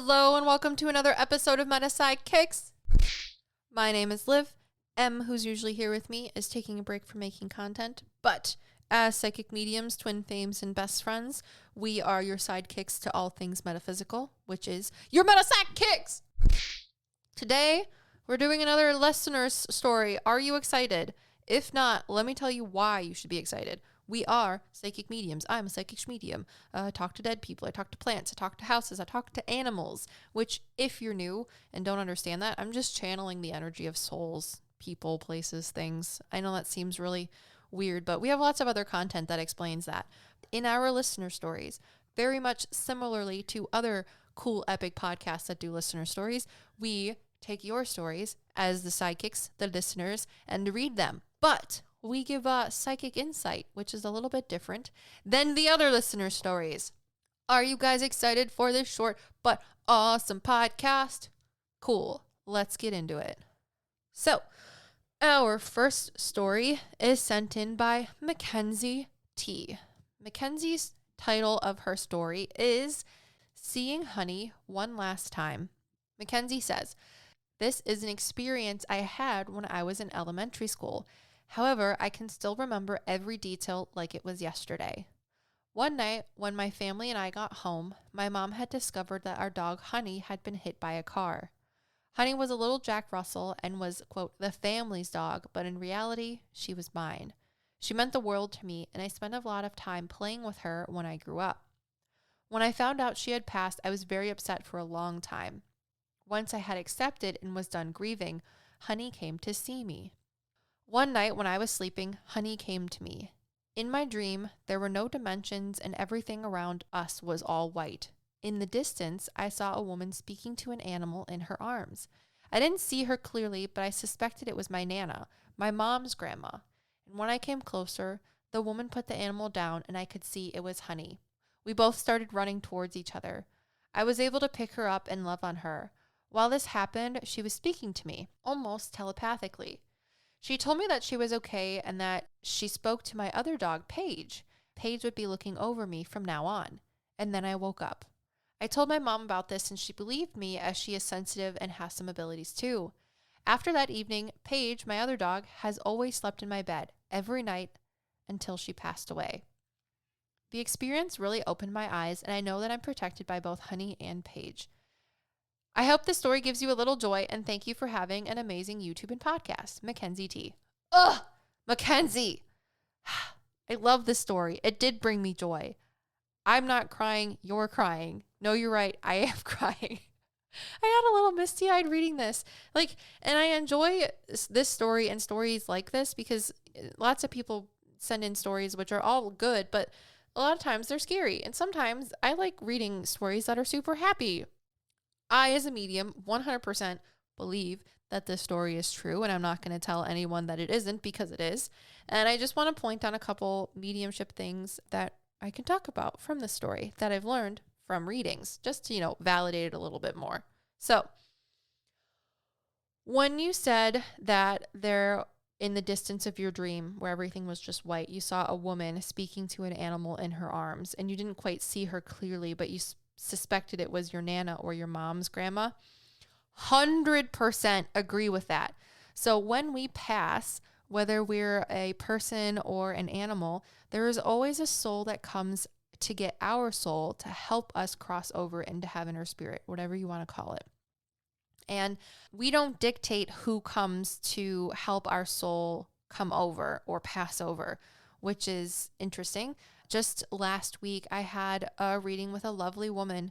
Hello and welcome to another episode of PsycKicks. My name is Liv. M, who's usually here with me, is taking a break from making content. But as psychic mediums, twin flames, and best friends, we are your sidekicks to all things metaphysical, which is your PsycKicks. Today, we're doing another listener's story. Are you excited? If not, let me tell you why you should be excited. We are psychic mediums. I'm a psychic medium. I talk to dead people. I talk to plants. I talk to houses. I talk to animals, which if you're new and don't understand that, I'm just channeling the energy of souls, people, places, things. I know that seems really weird, but we have lots of other content that explains that. In our listener stories, very much similarly to other cool epic podcasts that do listener stories, we take your stories as the sidekicks, the listeners, and read them. But we give psychic insight, which is a little bit different than the other listener stories. Are you guys excited for this short but awesome podcast? Cool. Let's get into it. So, our first story is sent in by MacKenzie T. MacKenzie's title of her story is Seeing Honey One Last Time. MacKenzie says, "This is an experience I had when I was in elementary school. However, I can still remember every detail like it was yesterday. One night, when my family and I got home, my mom had discovered that our dog Honey had been hit by a car. Honey was a little Jack Russell and was, quote, the family's dog, but in reality, she was mine. She meant the world to me, and I spent a lot of time playing with her when I grew up. When I found out she had passed, I was very upset for a long time. Once I had accepted and was done grieving, Honey came to see me. One night when I was sleeping, Honey came to me. In my dream, there were no dimensions and everything around us was all white. In the distance, I saw a woman speaking to an animal in her arms. I didn't see her clearly, but I suspected it was my Nana, my mom's grandma. And when I came closer, the woman put the animal down and I could see it was Honey. We both started running towards each other. I was able to pick her up and love on her. While this happened, she was speaking to me, almost telepathically. She told me that she was okay and that she spoke to my other dog, Paige. Paige would be looking over me from now on. And then I woke up. I told my mom about this and she believed me as she is sensitive and has some abilities too. After that evening, Paige, my other dog, has always slept in my bed every night until she passed away. The experience really opened my eyes and I know that I'm protected by both Honey and Paige. I hope this story gives you a little joy and thank you for having an amazing YouTube and podcast. MacKenzie T." Ugh, MacKenzie. I love this story. It did bring me joy. I'm not crying. You're crying. No, you're right. I am crying. I had a little misty-eyed reading this. And I enjoy this story and stories like this because lots of people send in stories which are all good, but a lot of times they're scary. And sometimes I like reading stories that are super happy. I, as a medium, 100% believe that this story is true, and I'm not going to tell anyone that it isn't because it is. And I just want to point on a couple mediumship things that I can talk about from this story that I've learned from readings, just to, validate it a little bit more. So, when you said that there, in the distance of your dream, where everything was just white, you saw a woman speaking to an animal in her arms, and you didn't quite see her clearly, but you suspected it was your Nana or your mom's grandma, 100% agree with that. So when we pass, whether we're a person or an animal, there is always a soul that comes to get our soul to help us cross over into heaven or spirit, whatever you want to call it. And we don't dictate who comes to help our soul come over or pass over, which is interesting. Just last week, I had a reading with a lovely woman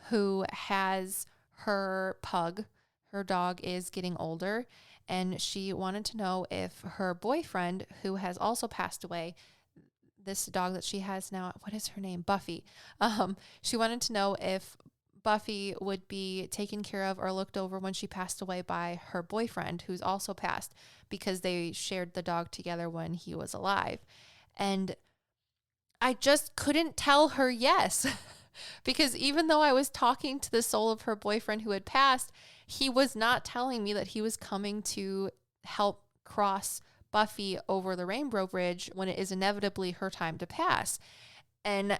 who has her pug. Her dog is getting older, and she wanted to know if her boyfriend, who has also passed away, this dog that she has now, what is her name? Buffy. She wanted to know if Buffy would be taken care of or looked over when she passed away by her boyfriend, who's also passed, because they shared the dog together when he was alive. And I just couldn't tell her yes, because even though I was talking to the soul of her boyfriend who had passed, he was not telling me that he was coming to help cross Buffy over the Rainbow Bridge when it is inevitably her time to pass. And,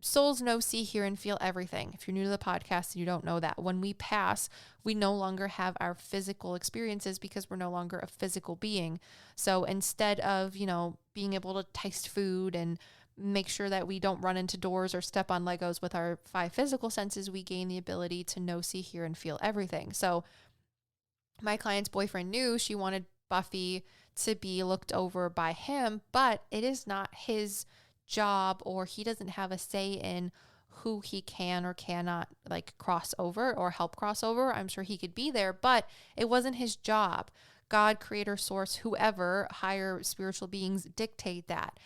souls know, see, hear, and feel everything. If you're new to the podcast and you don't know that, when we pass, we no longer have our physical experiences because we're no longer a physical being. So instead of, being able to taste food and make sure that we don't run into doors or step on Legos with our 5 physical senses, we gain the ability to know, see, hear, and feel everything. So my client's boyfriend knew she wanted Buffy to be looked over by him, but it is not his job, or he doesn't have a say in who he can or cannot cross over or help cross over. I'm sure he could be there, but it wasn't his job. God, creator, source, whoever, higher spiritual beings dictate that.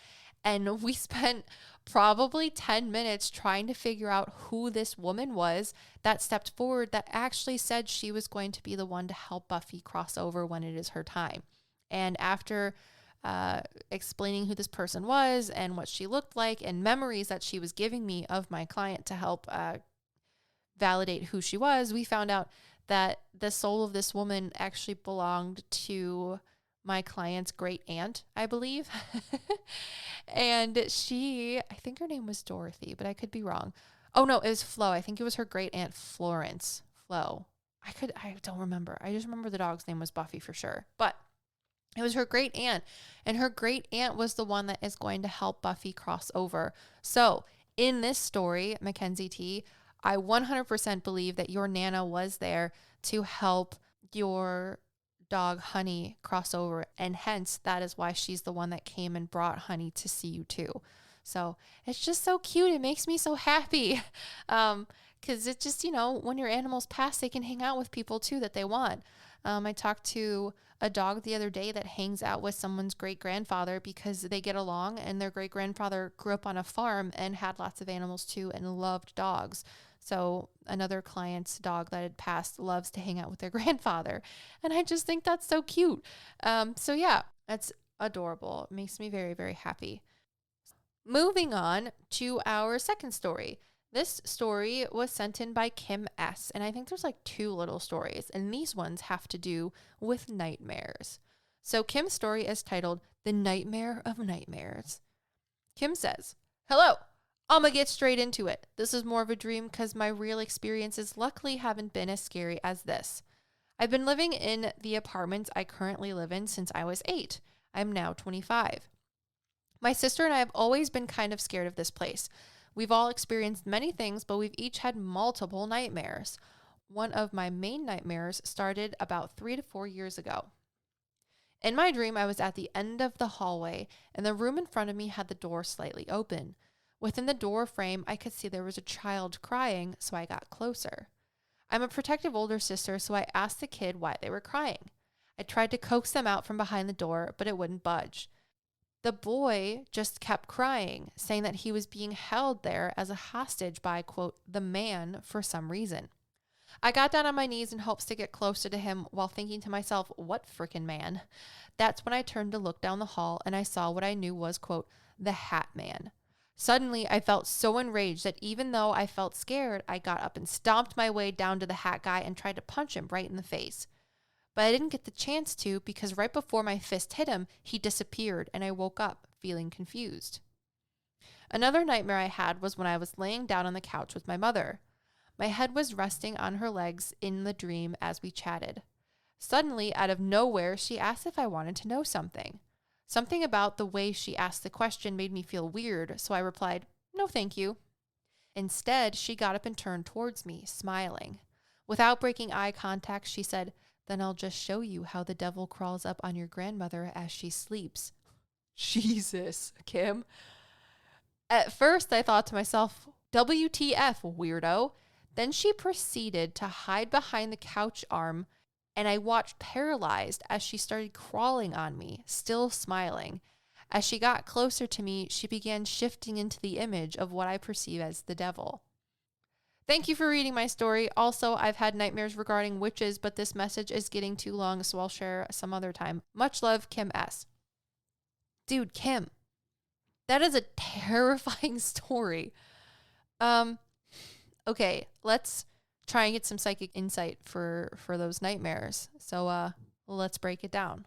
And we spent probably 10 minutes trying to figure out who this woman was that stepped forward, that actually said she was going to be the one to help Buffy cross over when it is her time. And after explaining who this person was and what she looked like and memories that she was giving me of my client to help validate who she was, we found out that the soul of this woman actually belonged to my client's great aunt, I believe. And I think her name was Dorothy, but I could be wrong. Oh no, it was Flo. I think it was her great aunt Florence. Flo. I don't remember. I just remember the dog's name was Buffy for sure. But it was her great aunt, and her great aunt was the one that is going to help Buffy cross over. So in this story, MacKenzie T, I 100% believe that your Nana was there to help your dog Honey cross over, and hence that is why she's the one that came and brought Honey to see you too. So it's just so cute. It makes me so happy. Because it's just, when your animals pass, they can hang out with people too that they want. I talked to a dog the other day that hangs out with someone's great-grandfather because they get along, and their great-grandfather grew up on a farm and had lots of animals too and loved dogs. So another client's dog that had passed loves to hang out with their grandfather. And I just think that's so cute. So yeah, that's adorable. It makes me very, very happy. Moving on to our second story. This story was sent in by Kim S. And I think there's 2 little stories, and these ones have to do with nightmares. So Kim's story is titled The Nightmare of Nightmares. Kim says, "Hello, I'ma get straight into it. This is more of a dream because my real experiences luckily haven't been as scary as this. I've been living in the apartment I currently live in since I was 8. I'm now 25. My sister and I have always been kind of scared of this place. We've all experienced many things, but we've each had multiple nightmares. One of my main nightmares started about 3 to 4 years ago. In my dream, I was at the end of the hallway, and the room in front of me had the door slightly open. Within the door frame, I could see there was a child crying, so I got closer. I'm a protective older sister, so I asked the kid why they were crying. I tried to coax them out from behind the door, but it wouldn't budge. The boy just kept crying, saying that he was being held there as a hostage by, quote, the man for some reason. I got down on my knees in hopes to get closer to him while thinking to myself, what frickin' man? That's when I turned to look down the hall and I saw what I knew was, quote, the Hat Man. Suddenly, I felt so enraged that even though I felt scared, I got up and stomped my way down to the hat guy and tried to punch him right in the face. But I didn't get the chance to because right before my fist hit him, he disappeared and I woke up feeling confused. Another nightmare I had was when I was laying down on the couch with my mother. My head was resting on her legs in the dream as we chatted. Suddenly, out of nowhere, she asked if I wanted to know something. Something about the way she asked the question made me feel weird, so I replied, no thank you. Instead, she got up and turned towards me, smiling. Without breaking eye contact, she said, then I'll just show you how the devil crawls up on your grandmother as she sleeps. Jesus, Kim. At first, I thought to myself, WTF, weirdo. Then she proceeded to hide behind the couch arm, and I watched paralyzed as she started crawling on me, still smiling. As she got closer to me, she began shifting into the image of what I perceive as the devil. Thank you for reading my story. Also, I've had nightmares regarding witches, but this message is getting too long, so I'll share some other time. Much love, Kim S. Dude, Kim, that is a terrifying story. Okay, let's try and get some psychic insight for those nightmares. So let's break it down.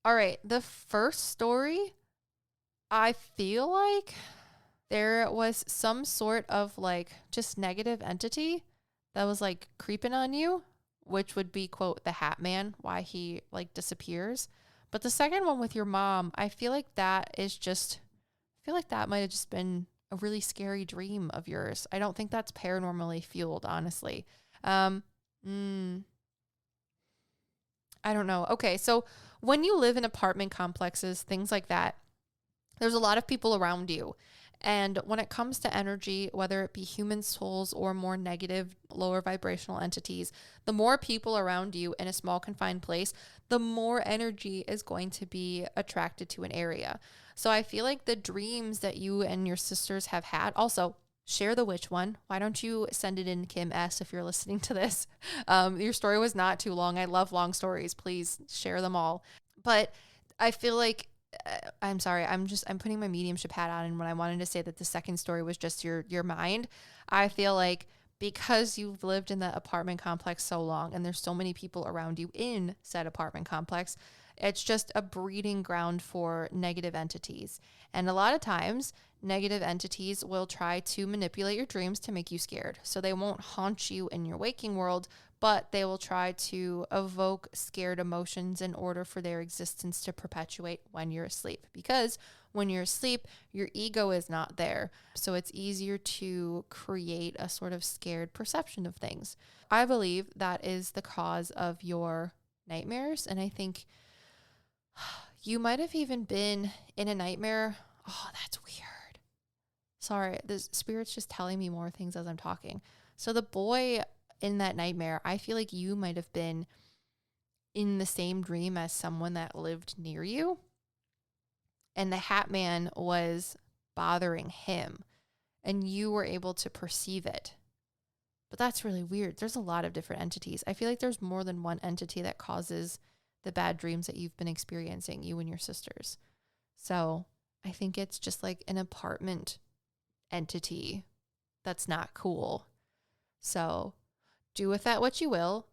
All right, the first story, I feel like there was some sort of like just negative entity that was like creeping on you, which would be, quote, the Hat Man, why he like disappears. But the second one with your mom, I feel like that might have just been a really scary dream of yours. I don't think that's paranormally fueled, honestly. I don't know. Okay, so when you live in apartment complexes, things like that, there's a lot of people around you. And when it comes to energy, whether it be human souls or more negative, lower vibrational entities, the more people around you in a small confined place, the more energy is going to be attracted to an area. So I feel like the dreams that you and your sisters have had, also share the witch one. Why don't you send it in, Kim S, if you're listening to this? Your story was not too long. I love long stories. Please share them all. But I feel like I'm sorry. I'm putting my mediumship hat on. And when I wanted to say that the second story was just your mind, I feel like because you've lived in the apartment complex so long and there's so many people around you in said apartment complex, it's just a breeding ground for negative entities. And a lot of times negative entities will try to manipulate your dreams to make you scared. So they won't haunt you in your waking world, but they will try to evoke scared emotions in order for their existence to perpetuate when you're asleep. Because when you're asleep, your ego is not there. So it's easier to create a sort of scared perception of things. I believe that is the cause of your nightmares. And I think you might have even been in a nightmare. Oh, that's weird. Sorry, the spirit's just telling me more things as I'm talking. So the boy in that nightmare, I feel like you might have been in the same dream as someone that lived near you. And the Hat Man was bothering him. And you were able to perceive it. But that's really weird. There's a lot of different entities. I feel like there's more than one entity that causes the bad dreams that you've been experiencing, you and your sisters. So I think it's just like an apartment entity that's not cool. So do with that what you will.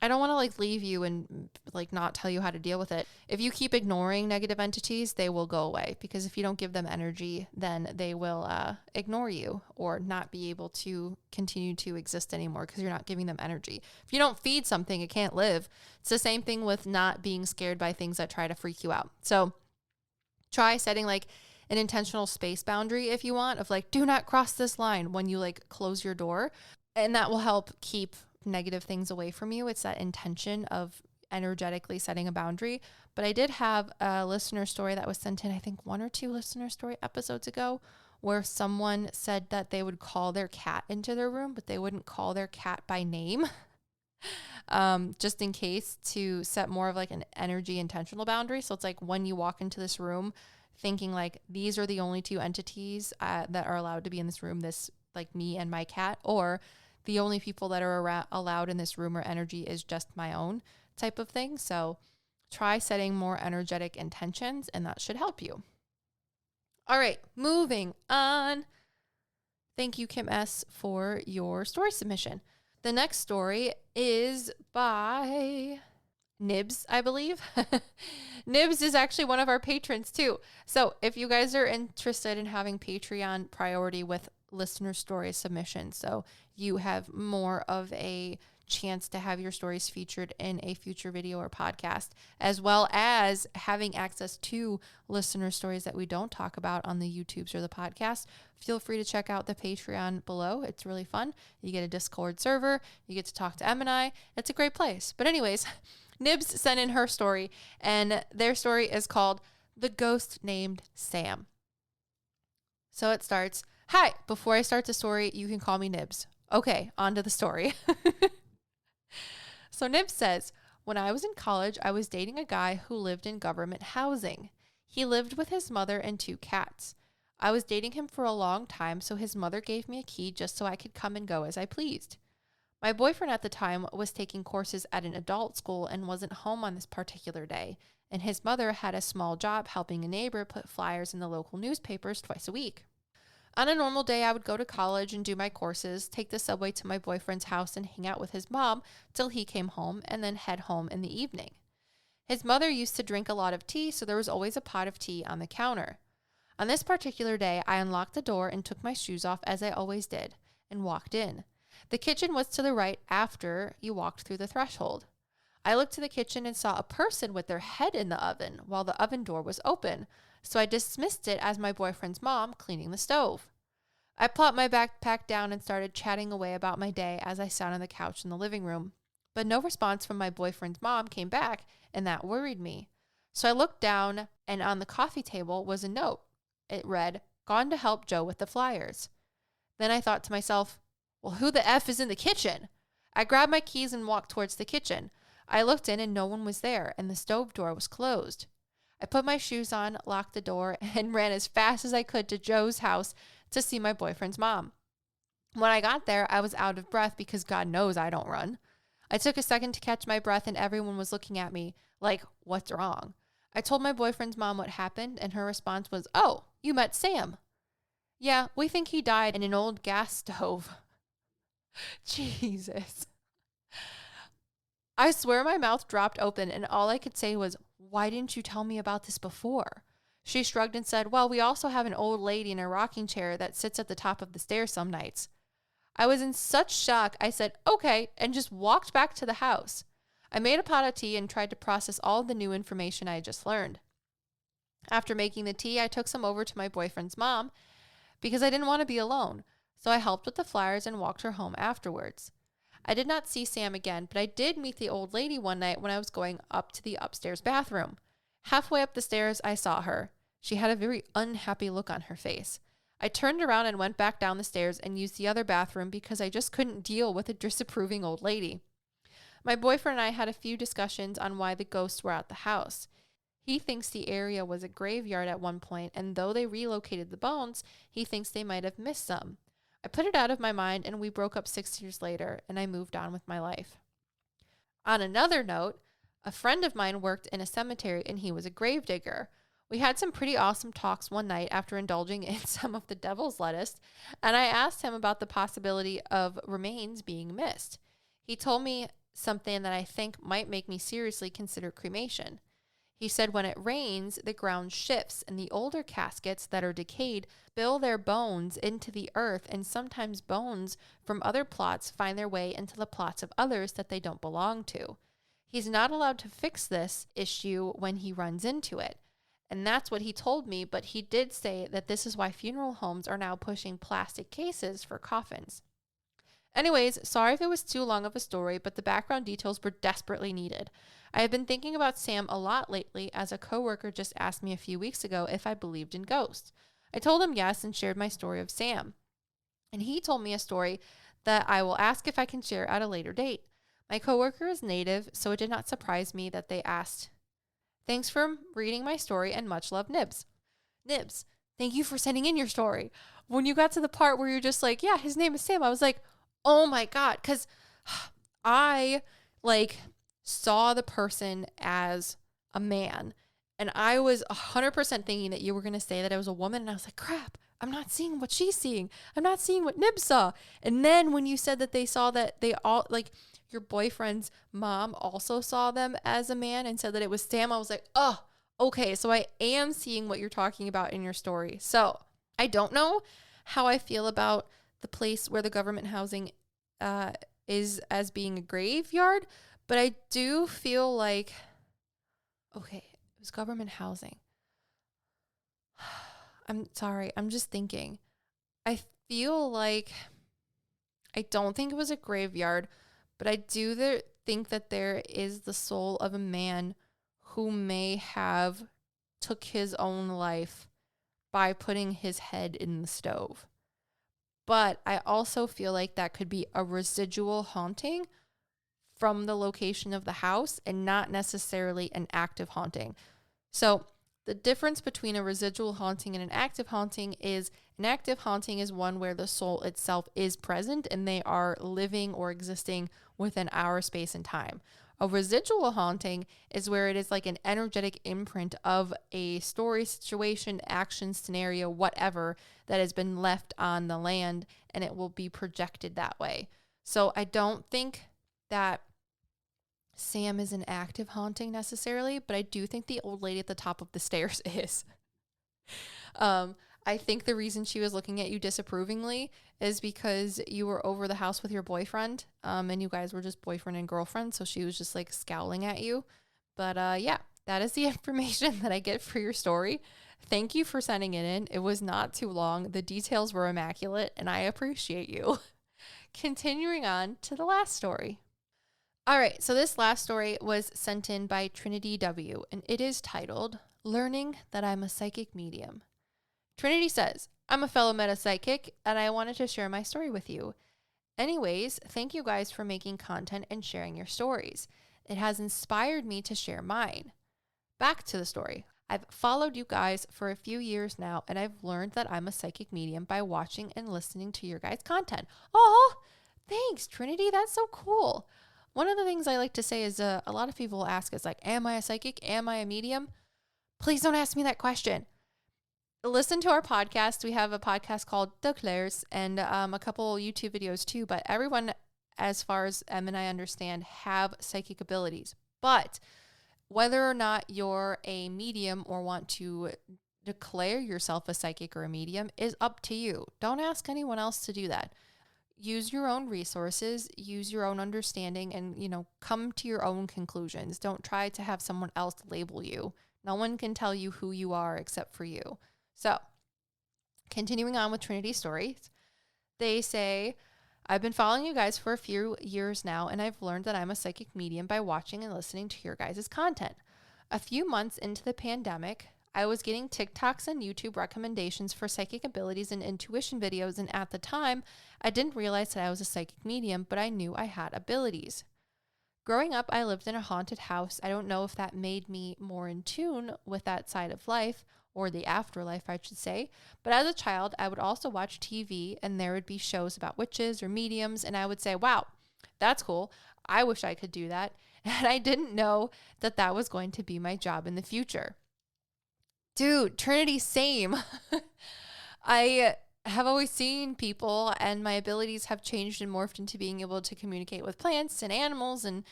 I don't want to like leave you and like not tell you how to deal with it. If you keep ignoring negative entities, they will go away, because if you don't give them energy, then they will ignore you or not be able to continue to exist anymore because you're not giving them energy. If you don't feed something, it can't live. It's the same thing with not being scared by things that try to freak you out. So try setting like an intentional space boundary if you want, of like, do not cross this line when you like close your door. And that will help keep negative things away from you. It's that intention of energetically setting a boundary. But I did have a listener story that was sent in, I think 1 or 2 listener story episodes ago, where someone said that they would call their cat into their room, but they wouldn't call their cat by name. Just in case, to set more of like an energy intentional boundary. So it's like when you walk into this room thinking like, these are the only 2 entities that are allowed to be in this room, this like me and my cat, or the only people that are allowed in this room or energy is just my own type of thing. So try setting more energetic intentions, and that should help you. All right, moving on. Thank you, Kim S, for your story submission. The next story is by Nibs, I believe. Nibs is actually one of our patrons too. So if you guys are interested in having Patreon priority with listener story submission, so you have more of a chance to have your stories featured in a future video or podcast, as well as having access to listener stories that we don't talk about on the YouTubes or the podcast, feel free to check out the Patreon below. It's really fun. You get a Discord server. You get to talk to Em and I. It's a great place. But anyways, Nibs sent in her story, and their story is called The Ghost Named Sam. So it starts, "Hi, before I start the story, you can call me Nibs." Okay, on to the story. So Nibs says, "When I was in college, I was dating a guy who lived in government housing. He lived with his mother and 2 cats. I was dating him for a long time, so his mother gave me a key just so I could come and go as I pleased. My boyfriend at the time was taking courses at an adult school and wasn't home on this particular day, and his mother had a small job helping a neighbor put flyers in the local newspapers twice a week. On a normal day, I would go to college and do my courses, take the subway to my boyfriend's house and hang out with his mom till he came home, and then head home in the evening. His mother used to drink a lot of tea, so there was always a pot of tea on the counter. On this particular day, I unlocked the door and took my shoes off as I always did and walked in. The kitchen was to the right after you walked through the threshold. I looked to the kitchen and saw a person with their head in the oven while the oven door was open, so I dismissed it as my boyfriend's mom cleaning the stove. I plopped my backpack down and started chatting away about my day as I sat on the couch in the living room, but no response from my boyfriend's mom came back, and that worried me. So I looked down, and on the coffee table was a note. It read, "Gone to help Joe with the flyers." Then I thought to myself, well, who the F is in the kitchen? I grabbed my keys and walked towards the kitchen. I looked in and no one was there, and the stove door was closed. I put my shoes on, locked the door, and ran as fast as I could to Joe's house to see my boyfriend's mom. When I got there, I was out of breath because God knows I don't run. I took a second to catch my breath, and everyone was looking at me like, what's wrong? I told my boyfriend's mom what happened, and her response was, "Oh, you met Sam." "Yeah, we think he died in an old gas stove." Jesus. I swear my mouth dropped open, and all I could say was, "Why didn't you tell me about this before?" She shrugged and said, "Well, we also have an old lady in a rocking chair that sits at the top of the stairs some nights." I was in such shock, I said, "Okay," and just walked back to the house. I made a pot of tea and tried to process all the new information I had just learned. After making the tea, I took some over to my boyfriend's mom because I didn't want to be alone, so I helped with the flyers and walked her home afterwards. I did not see Sam again, but I did meet the old lady one night when I was going up to the upstairs bathroom. Halfway up the stairs, I saw her. She had a very unhappy look on her face. I turned around and went back down the stairs and used the other bathroom because I just couldn't deal with a disapproving old lady. My boyfriend and I had a few discussions on why the ghosts were at the house. He thinks the area was a graveyard at one point, and though they relocated the bones, he thinks they might have missed some. I put it out of my mind, and we broke up 6 years later, and I moved on with my life. On another note, a friend of mine worked in a cemetery, and he was a gravedigger. We had some pretty awesome talks one night after indulging in some of the devil's lettuce, and I asked him about the possibility of remains being missed. He told me something that I think might make me seriously consider cremation. He said when it rains, the ground shifts, and the older caskets that are decayed bill their bones into the earth, and sometimes bones from other plots find their way into the plots of others that they don't belong to. He's not allowed to fix this issue when he runs into it. And that's what he told me, but he did say that this is why funeral homes are now pushing plastic cases for coffins. Anyways, sorry if it was too long of a story, but the background details were desperately needed. I have been thinking about Sam a lot lately, as a coworker just asked me a few weeks ago if I believed in ghosts. I told him yes and shared my story of Sam. And he told me a story that I will ask if I can share at a later date. My coworker is Native, so it did not surprise me that they asked. Thanks for reading my story and much love, Nibs. Nibs, thank you for sending in your story. When you got to the part where you're just like, yeah, his name is Sam, I was like, oh my God, because I saw the person as a man, and I was 100% thinking that you were going to say that I was a woman, and I was like, crap, I'm not seeing what she's seeing. I'm not seeing what Nibs saw. And then when you said that they saw that they all, your boyfriend's mom also saw them as a man and said that it was Sam, I was like, oh, okay, so I am seeing what you're talking about in your story. So I don't know how I feel about the place where the government housing is as being a graveyard, but I do feel like, okay, it was government housing. I'm sorry, I'm just thinking. I feel like, I don't think it was a graveyard, but I do think that there is the soul of a man who may have took his own life by putting his head in the stove. But I also feel like that could be a residual haunting from the location of the house and not necessarily an active haunting. So the difference between a residual haunting and an active haunting is an active haunting is one where the soul itself is present and they are living or existing within our space and time. A residual haunting is where it is like an energetic imprint of a story, situation, action, scenario, whatever that has been left on the land, and it will be projected that way. So I don't think that Sam is an active haunting necessarily, but I do think the old lady at the top of the stairs is. I think the reason she was looking at you disapprovingly is because you were over the house with your boyfriend, and you guys were just boyfriend and girlfriend. So she was just like scowling at you. But yeah, that is the information that I get for your story. Thank you for sending it in. It was not too long. The details were immaculate, and I appreciate you. Continuing on to the last story. All right, so this last story was sent in by Trinity W, and it is titled, Learning That I'm a Psychic Medium. Trinity says, I'm a fellow meta psychic, and I wanted to share my story with you. Anyways, thank you guys for making content and sharing your stories. It has inspired me to share mine. Back to the story. I've followed you guys for a few years now, and I've learned that I'm a psychic medium by watching and listening to your guys' content. Oh, thanks, Trinity. That's so cool. One of the things I like to say is a lot of people ask us, like, am I a psychic? Am I a medium? Please don't ask me that question. Listen to our podcast. We have a podcast called The Clairs and a couple YouTube videos too. But everyone, as far as Em and I understand, have psychic abilities. But whether or not you're a medium or want to declare yourself a psychic or a medium is up to you. Don't ask anyone else to do that. Use your own resources, use your own understanding, and, come to your own conclusions. Don't try to have someone else label you. No one can tell you who you are except for you. So, continuing on with Trinity's stories, they say, I've been following you guys for a few years now, and I've learned that I'm a psychic medium by watching and listening to your guys' content. A few months into the pandemic, I was getting TikToks and YouTube recommendations for psychic abilities and intuition videos, and at the time, I didn't realize that I was a psychic medium, but I knew I had abilities. Growing up, I lived in a haunted house. I don't know if that made me more in tune with that side of life, or the afterlife, I should say. But as a child, I would also watch TV, and there would be shows about witches or mediums, and I would say, wow, that's cool. I wish I could do that. And I didn't know that that was going to be my job in the future. Dude, Trinity, same. I have always seen people, and my abilities have changed and morphed into being able to communicate with plants and animals and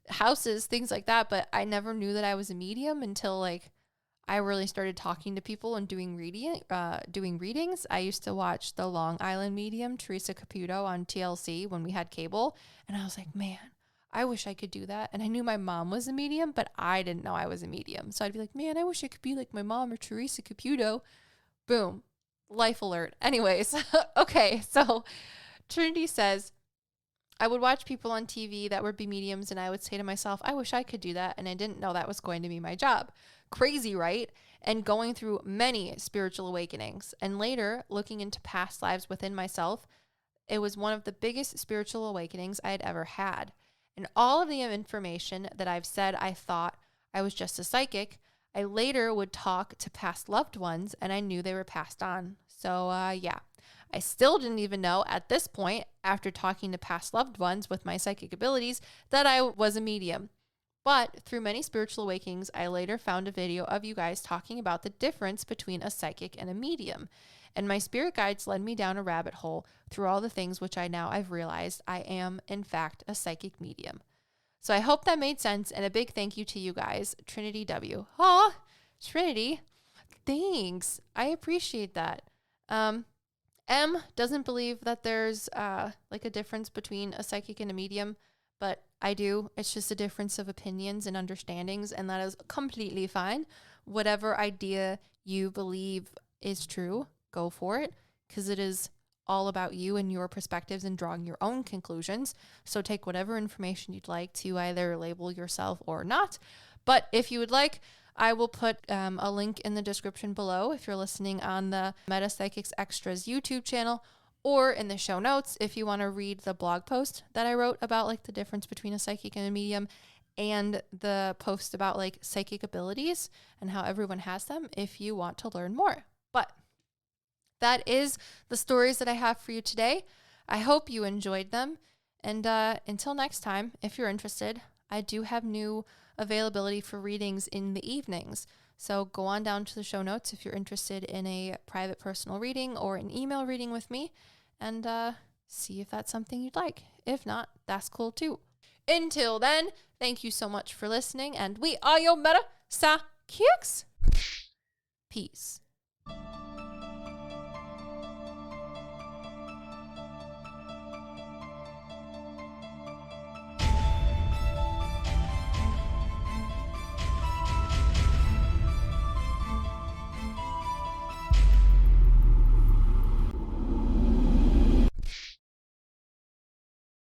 houses, things like that. But I never knew that I was a medium until I really started talking to people and doing readings. I used to watch the Long Island medium, Teresa Caputo, on TLC when we had cable. And I was like, man, I wish I could do that. And I knew my mom was a medium, but I didn't know I was a medium. So I'd be like, man, I wish I could be like my mom or Teresa Caputo. Boom. Life alert. Anyways, okay. So Trinity says, I would watch people on TV that would be mediums, and I would say to myself, I wish I could do that. And I didn't know that was going to be my job. Crazy, right? And going through many spiritual awakenings. And later, looking into past lives within myself, it was one of the biggest spiritual awakenings I had ever had. And all of the information that I've said I thought I was just a psychic, I later would talk to past loved ones, and I knew they were passed on. So, yeah. I still didn't even know at this point, after talking to past loved ones with my psychic abilities, that I was a medium. But through many spiritual awakenings, I later found a video of you guys talking about the difference between a psychic and a medium. And my spirit guides led me down a rabbit hole through all the things which I've realized I am, in fact, a psychic medium. So I hope that made sense, and a big thank you to you guys, Trinity W. Aw, Trinity, thanks. I appreciate that. M doesn't believe that there's a difference between a psychic and a medium, but I do. It's just a difference of opinions and understandings, and that is completely fine. Whatever idea you believe is true, go for it, because it is all about you and your perspectives and drawing your own conclusions. So take whatever information you'd like to either label yourself or not. But if you would like, I will put a link in the description below if you're listening on the Meta PsycKicks Extras YouTube channel, or in the show notes if you want to read the blog post that I wrote about the difference between a psychic and a medium, and the post about psychic abilities and how everyone has them if you want to learn more. But that is the stories that I have for you today. I hope you enjoyed them. And until next time, if you're interested, I do have new availability for readings in the evenings. So go on down to the show notes if you're interested in a private personal reading or an email reading with me, and see if that's something you'd like. If not, that's cool too. Until then, thank you so much for listening, and we are your Meta PsycKicks. Peace.